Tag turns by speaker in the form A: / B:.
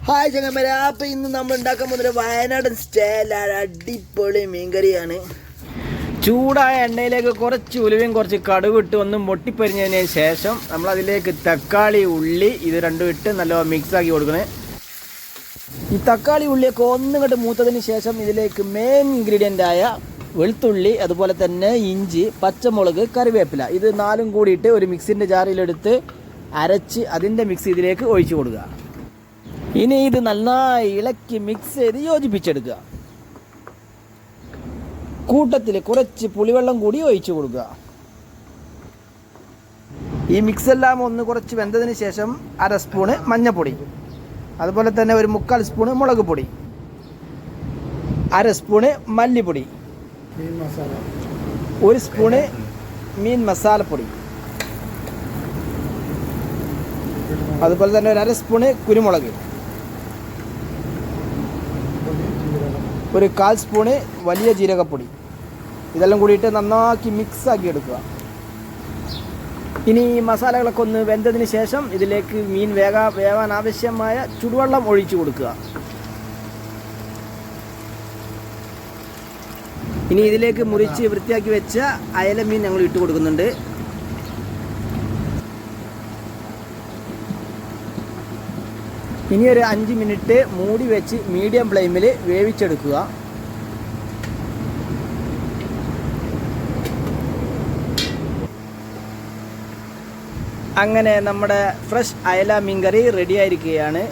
A: Hi ചങ്ങന്മാരെ, അപ്പം ഇന്ന് നമ്മൾ ഉണ്ടാക്കാൻ പോകുന്നത് വയനാടൻ സ്റ്റൈലാണ് അടിപൊളി മീൻകറിയാണ്. ചൂടായ എണ്ണയിലേക്ക് കുറച്ച് ഉലുവയും കുറച്ച് കടുവിട്ട് ഒന്ന് പൊട്ടിപ്പരിഞ്ഞതിന് ശേഷം നമ്മൾ അതിലേക്ക് തക്കാളി, ഉള്ളി ഇത് രണ്ടും ഇട്ട് നല്ല മിക്സാക്കി കൊടുക്കണേ. ഈ തക്കാളി ഉള്ളിയൊക്കെ ഒന്നിങ്ങോട്ട് മൂത്തതിന് ശേഷം ഇതിലേക്ക് മെയിൻ ഇൻഗ്രീഡിയൻ്റായ വെളുത്തുള്ളി, അതുപോലെ തന്നെ ഇഞ്ചി, പച്ചമുളക്, കറിവേപ്പില ഇത് നാലും കൂടിയിട്ട് ഒരു മിക്സിൻ്റെ ജാറിലെടുത്ത് അരച്ച് അതിൻ്റെ മിക്സ് ഇതിലേക്ക് ഒഴിച്ചു കൊടുക്കുക. ഇനി ഇത് നന്നായി ഇളക്കി മിക്സ് ചെയ്ത് യോജിപ്പിച്ചെടുക്കുക. കൂട്ടത്തിൽ കുറച്ച് പുളിവെള്ളം കൂടി ഒഴിച്ചു കൊടുക്കുക. ഈ മിക്സെല്ലാം ഒന്ന് കുറച്ച് വെന്തതിന് ശേഷം 1/2 സ്പൂണ് മഞ്ഞൾപ്പൊടി, അതുപോലെ തന്നെ ഒരു 3/4 സ്പൂണ് മുളക് പൊടി, 1/2 സ്പൂണ് മല്ലിപ്പൊടി, 1 സ്പൂണ് മീൻ മസാലപ്പൊടി, അതുപോലെ തന്നെ ഒരു 1/2 സ്പൂണ് കുരുമുളക്, ഒരു 1/4 സ്പൂണ് വലിയ ജീരകപ്പൊടി ഇതെല്ലാം കൂടിയിട്ട് നന്നാക്കി മിക്സാക്കി എടുക്കുക. ഇനി ഈ മസാലകളൊക്കെ ഒന്ന് വെന്തതിന് ശേഷം ഇതിലേക്ക് മീൻ വേവാൻ ആവശ്യമായ ചുടുവെള്ളം ഒഴിച്ചു കൊടുക്കുക. ഇനി ഇതിലേക്ക് മുറിച്ച് വൃത്തിയാക്കി വെച്ച അയല മീൻ ഞങ്ങൾ ഇട്ട് കൊടുക്കുന്നുണ്ട്. ഇനി ഒരു 5 മിനിറ്റ് മൂടി വെച്ച് മീഡിയം ഫ്ലെയിമിൽ വേവിച്ചെടുക്കുക. അങ്ങനെ നമ്മുടെ ഫ്രഷ് അയല മീൻകറി റെഡി ആയിരിക്കുകയാണ്.